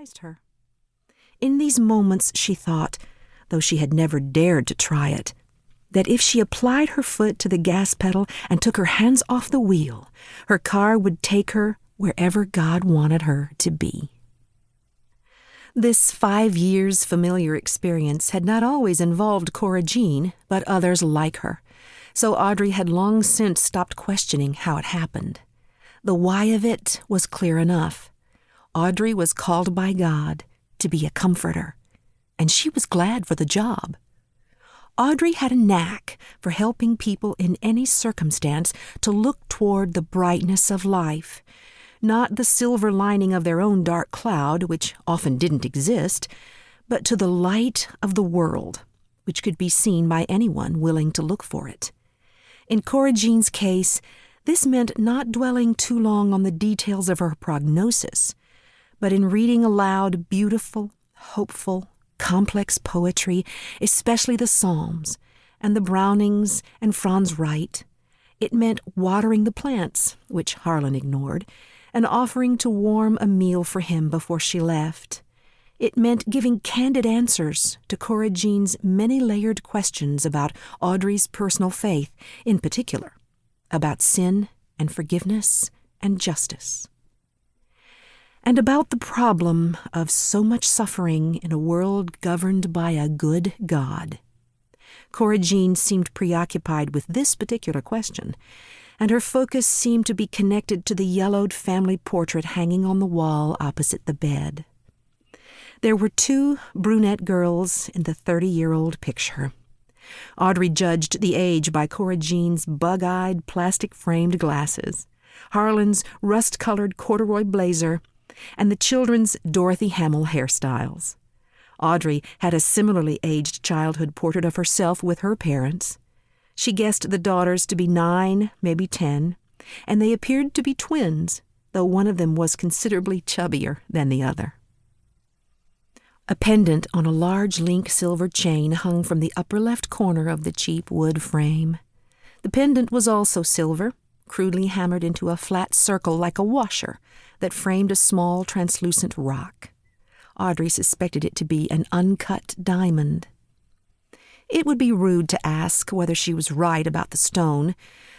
surprised her. In these moments she thought, though she had never dared to try it, that if she applied her foot to the gas pedal and took her hands off the wheel, her car would take her wherever God wanted her to be. This 5 years' familiar experience had not always involved Cora Jean, but others like her, so Audrey had long since stopped questioning how it happened. The why of it was clear enough. Audrey was called by God to be a comforter, and she was glad for the job. Audrey had a knack for helping people in any circumstance to look toward the brightness of life, not the silver lining of their own dark cloud, which often didn't exist, but to the light of the world, which could be seen by anyone willing to look for it. In Cora Jean's case, this meant not dwelling too long on the details of her prognosis, but in reading aloud beautiful, hopeful, complex poetry, especially the Psalms, and the Brownings and Franz Wright. It meant watering the plants, which Harlan ignored, and offering to warm a meal for him before she left. It meant giving candid answers to Cora Jean's many-layered questions about Audrey's personal faith, in particular, about sin and forgiveness and justice, and about the problem of so much suffering in a world governed by a good God. Cora Jean seemed preoccupied with this particular question, and her focus seemed to be connected to the yellowed family portrait hanging on the wall opposite the bed. There were 2 brunette girls in the 30-year-old picture. Audrey judged the age by Cora Jean's bug-eyed, plastic-framed glasses, Harlan's rust-colored corduroy blazer, and the children's Dorothy Hamill hairstyles. Audrey had a similarly aged childhood portrait of herself with her parents. She guessed the daughters to be 9, maybe 10, and they appeared to be twins, though one of them was considerably chubbier than the other. A pendant on a large link silver chain hung from the upper left corner of the cheap wood frame. The pendant was also silver, crudely hammered into a flat circle like a washer that framed a small translucent rock. Audrey suspected it to be an uncut diamond. It would be rude to ask whether she was right about the stone,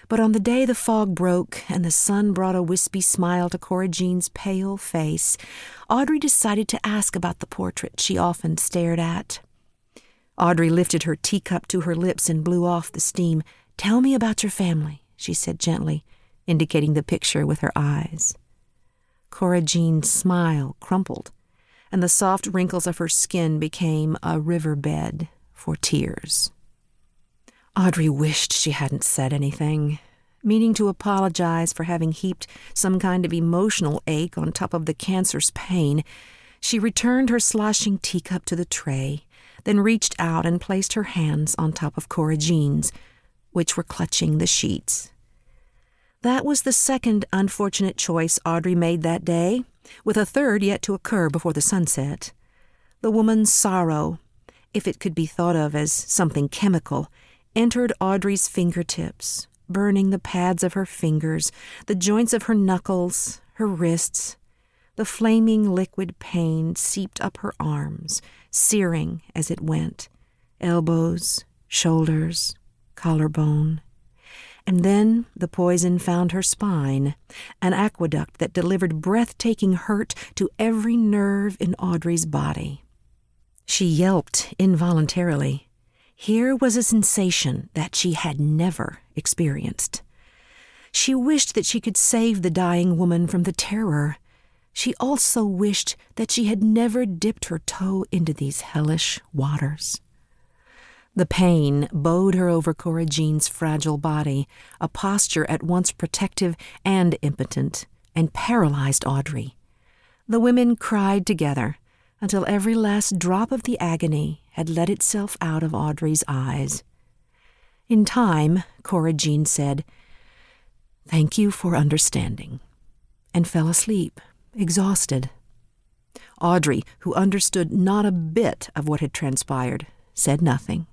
but on the day the fog broke and the sun brought a wispy smile to Cora Jean's pale face, Audrey decided to ask about the portrait she often stared at. Audrey lifted her teacup to her lips and blew off the steam. "Tell me about your family," she said gently, indicating the picture with her eyes. Cora Jean's smile crumpled, and the soft wrinkles of her skin became a riverbed for tears. Audrey wished she hadn't said anything, meaning to apologize for having heaped some kind of emotional ache on top of the cancer's pain. She returned her sloshing teacup to the tray, then reached out and placed her hands on top of Cora Jean's, which were clutching the sheets. That was the second unfortunate choice Audrey made that day, with a third yet to occur before the sunset. The woman's sorrow, if it could be thought of as something chemical, entered Audrey's fingertips, burning the pads of her fingers, the joints of her knuckles, her wrists. The flaming liquid pain seeped up her arms, searing as it went, elbows, shoulders, collarbone. And then the poison found her spine, an aqueduct that delivered breathtaking hurt to every nerve in Audrey's body. She yelped involuntarily. Here was a sensation that she had never experienced. She wished that she could save the dying woman from the terror. She also wished that she had never dipped her toe into these hellish waters. The pain bowed her over Cora Jean's fragile body, a posture at once protective and impotent, and paralyzed Audrey. The women cried together until every last drop of the agony had let itself out of Audrey's eyes. In time, Cora Jean said, "Thank you for understanding," and fell asleep, exhausted. Audrey, who understood not a bit of what had transpired, said nothing.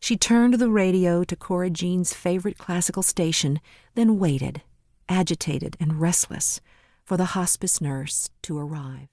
She turned the radio to Cora Jean's favorite classical station, then waited, agitated and restless, for the hospice nurse to arrive.